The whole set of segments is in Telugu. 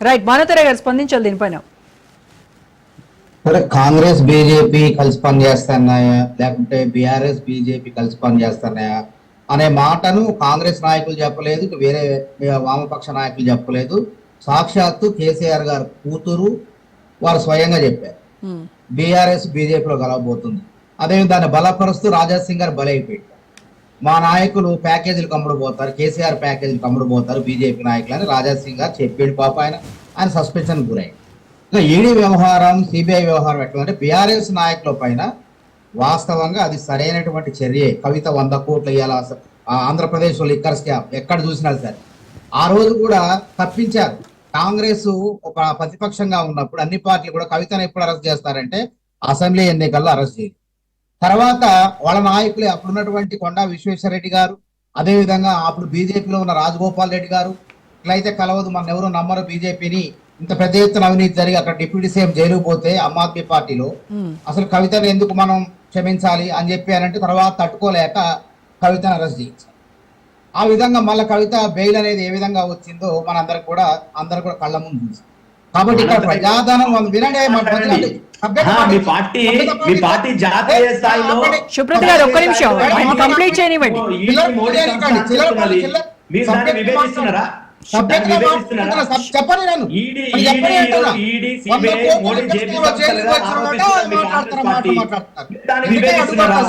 రైట్, మానవతర గారు స్పందించాలి దీనిపైన. సరే, కాంగ్రెస్ బీజేపీ కలిసి పనిచేస్తున్నాయా లేకుంటే బీఆర్ఎస్ బీజేపీ కలిసి పనిచేస్తున్నాయా అనే మాటను కాంగ్రెస్ నాయకులు చెప్పలేదు, వేరే వామపక్ష నాయకులు చెప్పలేదు. సాక్షాత్తు కేసీఆర్ గారు కూతురు వారు స్వయంగా చెప్పారు బీఆర్ఎస్ బీజేపీలో కలవబోతుంది. అదే దాన్ని బలపరుస్తూ రాజా సింగ్ గారు బలైపోయారు. మా నాయకులు ప్యాకేజీలు కమ్ముడు పోతారు, కేసీఆర్ ప్యాకేజీలు కమ్ముడు పోతారు బీజేపీ నాయకులు అని రాజా సింగ్ గారు చెప్పాడు. పాప ఆయన సస్పెన్షన్ గురయ్యాడు. ఇంకా ఈడీ వ్యవహారం, సిబిఐ వ్యవహారం ఎట్లంటే బీఆర్ఎస్ నాయకుల పైన వాస్తవంగా అది సరైనటువంటి చర్యే. కవిత 100 కోట్లు ఇవ్వాల, ఆంధ్రప్రదేశ్ లిక్కర్ స్కామ్ ఎక్కడ చూసినా సరే ఆ రోజు కూడా తప్పించారు. కాంగ్రెస్ ఒక ప్రతిపక్షంగా ఉన్నప్పుడు అన్ని పార్టీలు కూడా కవితను ఎప్పుడు అరెస్ట్ చేస్తారంటే అసెంబ్లీ ఎన్నికల్లో అరెస్ట్ చేయాలి. తర్వాత వాళ్ళ నాయకులు అప్పుడున్నటువంటి కొండా విశ్వేశ్వరరెడ్డి గారు, అదేవిధంగా అప్పుడు బీజేపీలో ఉన్న రాజగోపాల్ రెడ్డి గారు, ఇట్లయితే కలవదు మన ఎవరు నమ్మరు బీజేపీని, ఇంత పెద్ద ఎత్తున అవినీతి జరిగి అక్కడ డిప్యూటీ సీఎం జైలు పోతే ఆమ్ ఆద్మీ పార్టీలో అసలు కవితను ఎందుకు మనం క్షమించాలి అని చెప్పి అంటే తర్వాత తట్టుకోలేక కవితను అరెస్ట్ చేయించారు. ఆ విధంగా మళ్ళీ కవిత బెయిల్ అనేది ఏ విధంగా వచ్చిందో అందరు కూడా కళ్ళ ముందు చూసి. కాబట్టి ఇక్కడ ప్రజాధనం వినండి, సుప్రత గారు ఒక్క నిమిషం కంప్లీట్ చేయనివ్వండి. చెప్పండి,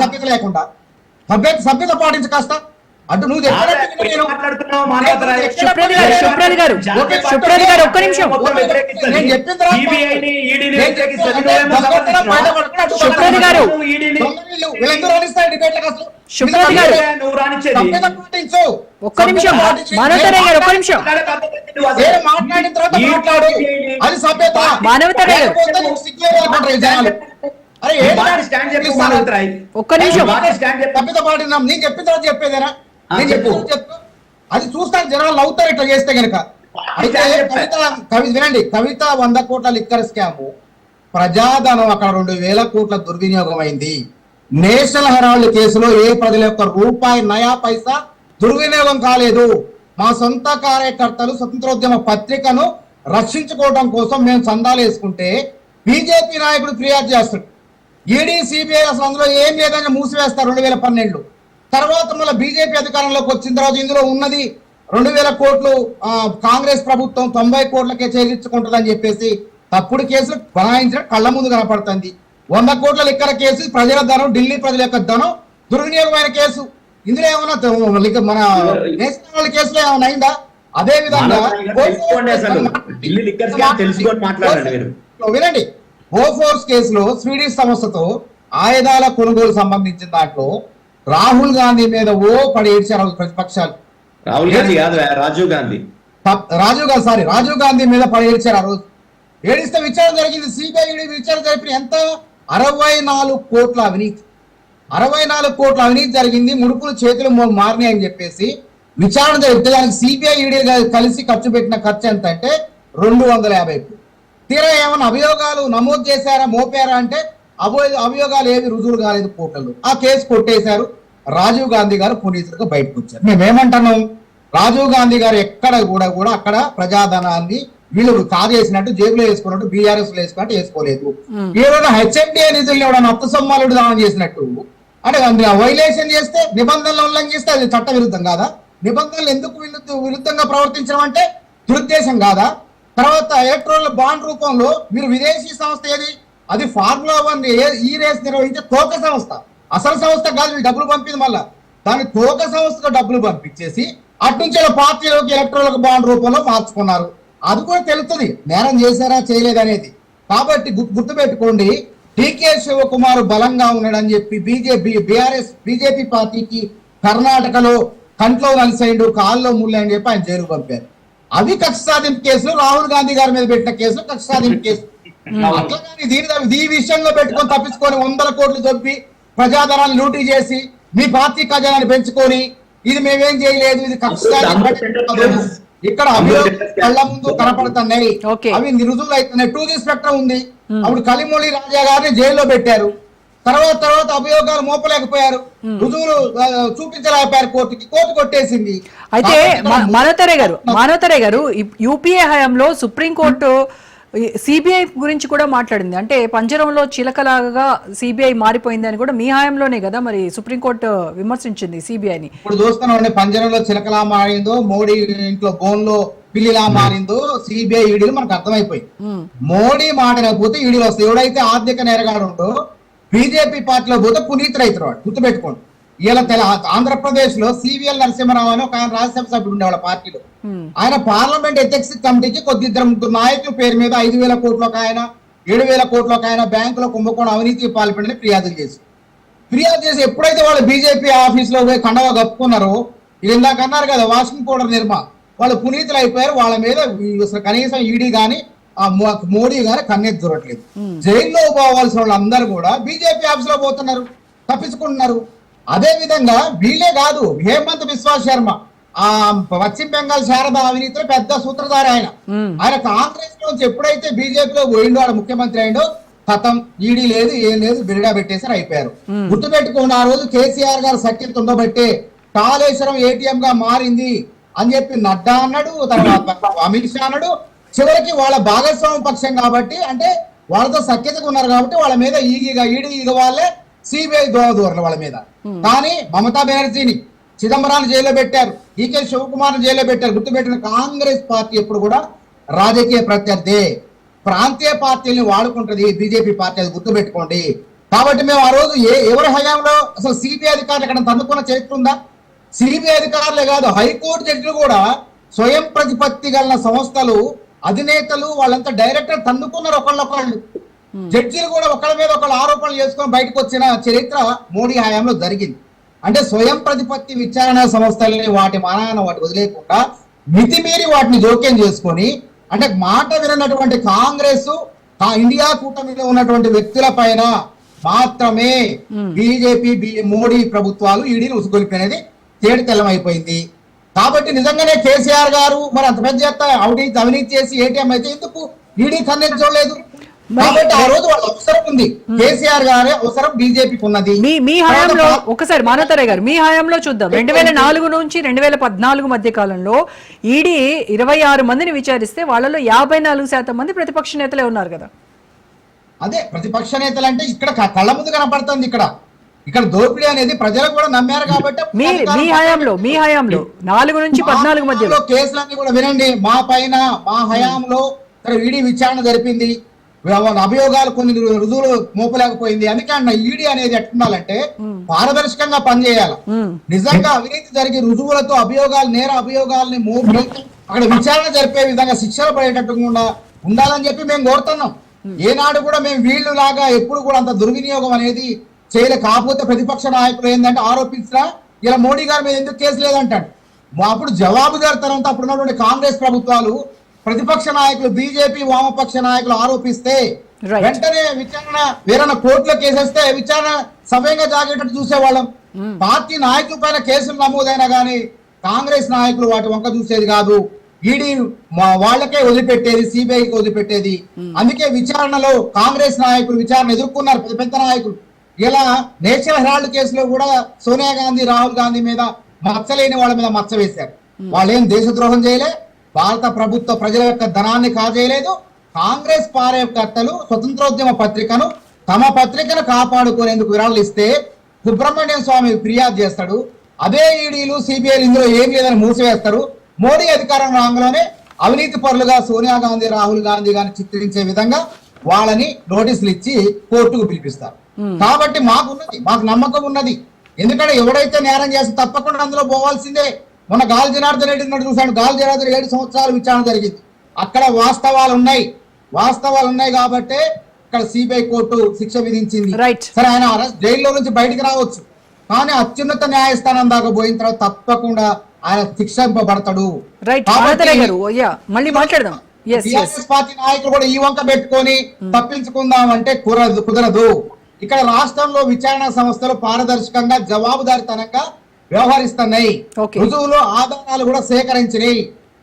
సభ్యత లేకుండా సభ్యత పాటించు కాస్త అటు నువ్వు సుప్రత గారు ఒక్క నిమిషం. సుప్రత గారు ఒక్క నిమిషం, మానవతర గారు ఒక్క నిమిషం. మాట్లాడిన తర్వాత అది సభ్యత. మానవతర గారు ఒక్క నిమిషం. సభ్యత పాటినాం, నేను చెప్పిన తర్వాత చెప్పేదేనా? నేను చెప్పు, అది చూస్తాను జనాలు నవ్వుతారు ఇట్లా చేస్తే గనక. అయితే వినండి, కవిత 100 కోట్ల లిక్కర్ స్కామ్ ప్రజాధనం అక్కడ 2000 కోట్ల దుర్వినియోగం అయింది. నేషనల్ హెరాల్డ్ కేసులో ఏ ప్రజల యొక్క రూపాయి నయా పైసా దుర్వినియోగం కాలేదు. మా సొంత కార్యకర్తలు స్వతంత్రోద్యమ పత్రికను రక్షించుకోవడం కోసం మేము చందాలు వేసుకుంటే బీజేపీ నాయకుడు ఫిర్యాదు చేస్తాడు. ఈడీ సిబిఐ అసలు అందులో ఏం లేదని మూసివేస్తారు 2012. తర్వాత మళ్ళీ బీజేపీ అధికారంలోకి వచ్చిన తర్వాత ఇందులో ఉన్నది 2000 కోట్లు కాంగ్రెస్ ప్రభుత్వం 90 కోట్లకే చేయించుకుంటుందని చెప్పేసి తప్పుడు కేసులు బనాయించడం కళ్ళ ముందు కనపడుతుంది. 100 కోట్ల లిక్కర కేసు ప్రజల ధనం, ఢిల్లీ ప్రజల యొక్క ధనం దుర్వినియోగమైన కేసు. ఇందులో ఏమన్నా మన నేషనల్ కేసులో ఏమైనా అయిందా? అదే విధంగా వినండి, బోఫోర్స్ కేసులో స్వీడిష్ సంస్థతో ఆయుధాల కొనుగోలు సంబంధించిన దాంట్లో రాహుల్ గాంధీ మీద పడి ఏడ్చారు ప్రతిపక్షాలు. రాజీవ్ గాంధీ మీద పడి ఏడ్చారు. ఆ రోజు ఏడిస్తే విచారణ జరిగింది, సిబిఐ విచారణ జరిపిన ఎంత 64 కోట్ల అవినీతి. 64 కోట్ల అవినీతి జరిగింది, ముడుపులు చేతులు మారినాయి అని చెప్పేసి విచారణ జరిగితే దానికి సిబిఐ ఈడీ కలిసి ఖర్చు పెట్టిన ఖర్చు ఎంత అంటే 250 కోట్లు. తీరా ఏమైనా అభియోగాలు నమోదు చేశారా, మోపారా అంటే అభియోగాలు ఏవి రుజువులు కాలేదు కోర్టులు. ఆ కేసు కొట్టేశారు. రాజీవ్ గాంధీ గారు పునీతులుగా బయటకు వచ్చారు. మేమేమంటున్నాం, రాజీవ్ గాంధీ గారు ఎక్కడ కూడా అక్కడ ప్రజాధనాన్ని వీళ్ళు కాజేసినట్టు జేబులో వేసుకున్నట్టు బీఆర్ఎస్ లో వేసుకున్నట్టు వేసుకోలేదు. ఏదైనా హెచ్ఎండిఏ నిధుల్ని ఎవడన్నా అత్త సొమ్మాలుడు దానం చేసినట్టు అంటే వైలేషన్ చేస్తే, నిబంధనలు ఉల్లంఘిస్తే అది చట్ట విరుద్ధం కాదా? నిబంధనలు ఎందుకు విరుద్ధంగా ప్రవర్తించడం అంటే దురుద్దేశం కాదా? తర్వాత ఎలక్ట్రల్ బాండ్ రూపంలో మీరు విదేశీ సంస్థ ఏది, అది ఫార్ములా 1 ఈ రేస్ నిర్వహించే తోక సంస్థ, అసలు సంస్థ కాదు. వీళ్ళు డబ్బులు పంపింది మళ్ళా దాని తోక సంస్థకు డబ్బులు పంపించేసి అట్నుంచి పార్టీలోకి ఎలక్ట్రల్ బాండ్ రూపంలో మార్చుకున్నారు. అది కూడా తెలుస్తుంది నేరం చేశారా చేయలేదనేది. కాబట్టి గుర్తుపెట్టుకోండి, డికే శివకుమార్ బలంగా ఉన్నాడని చెప్పి బీజేపీ పార్టీకి కర్ణాటకలో కంట్లో నలిసైండు, కాల్లో ముళ్ళు అని చెప్పి ఆయన జైలు పంపారు. అవి కక్ష సాధింపు కేసులు, రాహుల్ గాంధీ గారి మీద పెట్టిన కేసులు కక్ష సాధింపు కేసు. అట్లా కానీ ఈ విషయంలో పెట్టుకొని తప్పించుకొని 100 కోట్లు దొబ్బి ప్రజాధనాన్ని లూటీ చేసి మీ పార్టీ ఖజానాన్ని పెంచుకొని ఇది మేమేం చేయలేదు, ఇది కక్ష సాధింపు ఇక్కడ అభియోగాలు కళ్ళ ముందు కనపడుతున్నాయి, అవి రుజువులు అవుతున్నాయి. 2G స్పెక్ట్రం ఉంది. అప్పుడు కలిమూలి రాజా గారిని జైల్లో పెట్టారు. తర్వాత అభియోగాలు మోపలేకపోయారు, రుజువులు చూపించలేకపోయారు, కోర్టు కొట్టేసింది. అయితే మానవతరే గారు యూపీఏ హయాంలో సుప్రీంకోర్టు సిబిఐ గురించి కూడా మాట్లాడింది. అంటే పంజరంలో చిలకలాగా సిబిఐ మారిపోయింది అని కూడా మీ హయాంలోనే కదా మరి సుప్రీంకోర్టు విమర్శించింది సిబిఐని. ఇప్పుడు చూస్తున్నాం పంజరంలో చిలకలా మారిందో, మోడీ ఇంట్లో బోన్లో పిల్లిలా మారిందో సిబిఐ ఈడీలు మనకు అర్థమైపోయింది. మోడీ మాట పోతే ఈడీలు వస్తాయి. ఎవడైతే ఆర్థిక నేరగాడు ఉండో బీజేపీ పార్టీలో పోతే పునీత్ రైతులు వాడు గుర్తుపెట్టుకోండి. ఇలా ఆంధ్రప్రదేశ్ లో సివిఎల్ నరసింహరావు అని ఒక ఆయన రాజ్యసభ సభ్యుడు ఉండే వాళ్ళ పార్టీలో. ఆయన పార్లమెంట్ ఎథిక్స్ కమిటీకి ముగ్గురు నాయకుల పేరు మీద 5,000 కోట్ల ఒక ఆయన, 7,000 కోట్ల ఒక ఆయన బ్యాంకులో కుంభకోణం అవినీతి పాల్పడని ఫిర్యాదు చేసి ఎప్పుడైతే వాళ్ళు బీజేపీ ఆఫీస్ లో పోయి కండవ కప్పుకున్నారో, ఇది ఇందాక అన్నారు కదా వాషింగ్ పౌడర్ నిర్మా, వాళ్ళు పునీతులు అయిపోయారు. వాళ్ళ మీద కనీసం ఈడీ గాని మోడీ గాని కన్నెత్తి దొరకలేదు. జైల్లో పోవాల్సిన వాళ్ళందరూ కూడా బీజేపీ ఆఫీస్ లో పోతున్నారు, తప్పించుకుంటున్నారు. అదే విధంగా వీళ్ళే కాదు, హేమంత్ బిశ్వా శర్మ ఆ పశ్చిమ బెంగాల్ శారద అవినీతిలో పెద్ద సూత్రధారి ఆయన కాంగ్రెస్ నుంచి ఎప్పుడైతే బీజేపీలో పోయిండో ఆడ ముఖ్యమంత్రి అయిండో కథం, ఈడీ లేదు ఏం లేదు, బిరుడా పెట్టేసారు, అయిపోయారు. గుర్తుపెట్టుకోండి, ఆ రోజు కేసీఆర్ గారు సఖ్యత ఉండబట్టే కాళేశ్వరం ఏటీఎం గా మారింది అని చెప్పి నడ్డా అన్నాడు, తర్వాత అమిత్ షా అన్నాడు. చివరికి వాళ్ళ భాగస్వామ్య పక్షం కాబట్టి, అంటే వాళ్ళతో సఖ్యతగా ఉన్నారు కాబట్టి వాళ్ళ మీద ఈడీ వాళ్ళే సిబిఐ దూరలు వాళ్ళ మీద. కానీ మమతా బెనర్జీని చిదంబరాన్ని జైల్లో పెట్టారు, ఈకే శివకుమార్ని జైల్లో పెట్టారు. గుర్తుపెట్టిన కాంగ్రెస్ పార్టీ ఎప్పుడు కూడా రాజకీయ ప్రత్యర్థి, ప్రాంతీయ పార్టీని వాడుకుంటుంది బీజేపీ పార్టీ, అది గుర్తుపెట్టుకోండి. కాబట్టి మేము ఆ రోజు ఎవరి హయాంలో అసలు సిబిఐ అధికారులు ఎక్కడ తన్నుకున్న చరిత్ర ఉందా? సిబిఐ అధికారులే కాదు, హైకోర్టు జడ్జిలు కూడా స్వయం ప్రతిపత్తి గల సంస్థలు అధినేతలు వాళ్ళంతా డైరెక్టర్ తన్నుకున్నారు ఒకళ్ళొకళ్ళు. జడ్జిలు కూడా ఒకళ్ళ మీద ఒకళ్ళు ఆరోపణలు చేసుకొని బయటకు వచ్చిన చరిత్ర మోడీ హయాంలో జరిగింది. అంటే స్వయం ప్రతిపత్తి విచారణ సంస్థలని వాటి మానాన వాటి వదిలేకుండా మితిమీరి వాటిని జోక్యం చేసుకొని, అంటే మాట వినటువంటి కాంగ్రెస్ ఇండియా కూటమిలో ఉన్నటువంటి వ్యక్తుల పైన మాత్రమే బీజేపీ మోడీ ప్రభుత్వాలు ఈడీని ఉసుగొలిపినది తేడి తెల్లమైపోయింది. కాబట్టి నిజంగానే కేసీఆర్ గారు మరి అంత పెద్ద అవినీతి చేసి ఏటీఎం అయితే ఎందుకు ఈడీ కన్నెత్తి చూడలేదు? కాబట్టి ఆ రోజు వాళ్ళ అవసరం ఉంది, కేసీఆర్ గారి అవసరం బీజేపీకి ఉన్నది. మీ హయాంలో ఒకసారి మానవతరే గారు మీ హయాంలో చూద్దాం. 2004 నుంచి 2014 మధ్య కాలంలో ఈడీ 26 మందిని విచారిస్తే వాళ్ళలో 54% మంది ప్రతిపక్ష నేతలే ఉన్నారు కదా. అదే ప్రతిపక్ష నేతలు అంటే ఇక్కడ కళ్ళ ముందు కనపడుతుంది. ఇక్కడ దోపిడీ అనేది ప్రజలకు కూడా నమ్మారు కాబట్టి మీ హయాంలో 4 నుంచి 14 మధ్యలో కేసులన్నీ కూడా వినండి. మా హయాంలో ఈడీ విచారణ జరిపింది, అభియోగాలు కొన్ని రుజువులు మోపలేకపోయింది. అందుకే అన్న ఈడీ అనేది ఎట్టుండాలంటే పారదర్శకంగా పనిచేయాలి. నిజంగా అవినీతి జరిగి రుజువులతో నేర అభియోగాలని మోపి అక్కడ విచారణ జరిపే విధంగా శిక్షలు పడేటట్టుగా ఉండాలని చెప్పి మేము కోరుతున్నాం. ఏనాడు కూడా మేము వీళ్ళు లాగా ఎప్పుడు కూడా అంత దుర్వినియోగం అనేది చేయలే. కాకపోతే ప్రతిపక్ష నాయకులు ఏంటంటే ఆరోపించినా ఇలా మోడీ గారి మీద ఎందుకు కేసు లేదంటాడు. అప్పుడు జవాబుదారితనంతో అప్పుడు ఉన్నటువంటి కాంగ్రెస్ ప్రభుత్వాలు ప్రతిపక్ష నాయకులు బీజేపీ వామపక్ష నాయకులు ఆరోపిస్తే వెంటనే విచారణ వేరన్నా కోర్టులో కేసేస్తే విచారణ సమయంగా జాగేటట్టు చూసేవాళ్ళం. పార్టీ నాయకుల పైన కేసులు నమోదైనా కానీ కాంగ్రెస్ నాయకులు వాటి వంక చూసేది కాదు. ఈడీ వాళ్ళకే వదిలిపెట్టేది, సిబిఐకి వదిలిపెట్టేది. అందుకే విచారణలో కాంగ్రెస్ నాయకులు విచారణ ఎదుర్కొన్నారు, పెద్ద నాయకులు. ఇలా నేషనల్ హెరాల్డ్ కేసులో కూడా సోనియా గాంధీ, రాహుల్ గాంధీ మీద మచ్చలేని వాళ్ళ మీద మచ్చ వేశారు. వాళ్ళేం దేశద్రోహం చేయలే, భారత ప్రభుత్వ ప్రజల యొక్క ధనాన్ని కాజేయలేదు. కాంగ్రెస్ కార్యకర్తలు స్వతంత్రోద్యమ పత్రికను తమ పత్రికను కాపాడుకునేందుకు విరాళాలు ఇస్తే సుబ్రహ్మణ్యం స్వామి ఫిర్యాదు చేస్తాడు. అదే ఈడీలు సిబిఐలు ఇందులో ఏం లేదని మూసివేస్తారు. మోడీ అధికారం రాగానే అవినీతి పరులుగా సోనియా గాంధీ, రాహుల్ గాంధీ గారిని చిత్రించే విధంగా వాళ్ళని నోటీసులు ఇచ్చి కోర్టుకు పిలిపిస్తారు. కాబట్టి మాకు నమ్మకం ఉన్నది. ఎందుకంటే ఎవడైతే నేరం చేస్తే తప్పకుండా అందులో పోవాల్సిందే. మొన్న గాలి జనార్దన్ రెడ్డి చూశాను, గాలి జనార్దన్ 7 సంవత్సరాలు విచారణ జరిగింది. అక్కడ వాస్తవాలు ఉన్నాయి కాబట్టి ఇక్కడ సిబిఐ కోర్టు శిక్ష విధించింది. సరే, ఆయన జైల్లో నుంచి బయటికి రావచ్చు, కానీ అత్యున్నత న్యాయస్థానం దాకా పోయిన తర్వాత తప్పకుండా ఆయన శిక్షింపబడతాడు. పార్టీ నాయకులు కూడా ఈ వంక పెట్టుకొని తప్పించుకుందాం అంటే కుదరదు. ఇక్కడ రాష్ట్రంలో విచారణ సంస్థలు పారదర్శకంగా జవాబుదారితనంగా వ్యవహరిస్తున్నాయి. రుజువులు ఆధారాలు కూడా సేకరించినాయి.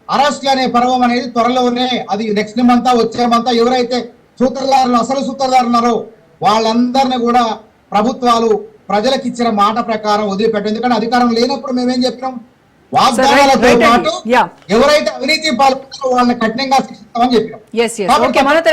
అరెస్ట్లు అనే పర్వం అనేది త్వరలోనే, అది నెక్స్ట్ మంత్ వచ్చే మంత్ ఎవరైతే అసలు సూత్రధారులు ఉన్నారో వాళ్ళందరినీ కూడా ప్రభుత్వాలు ప్రజలకు ఇచ్చిన మాట ప్రకారం వదిలిపెట్టాం. ఎందుకంటే అధికారం లేనప్పుడు మేమేం చెప్పినాం, వాగ్దానాలతో right, పాటు yeah. ఎవరైతే అవినీతి పాల్పడుతారో వాళ్ళని కఠినంగా శిక్షిస్తామని చెప్పినాం. ఓకే మనోతర్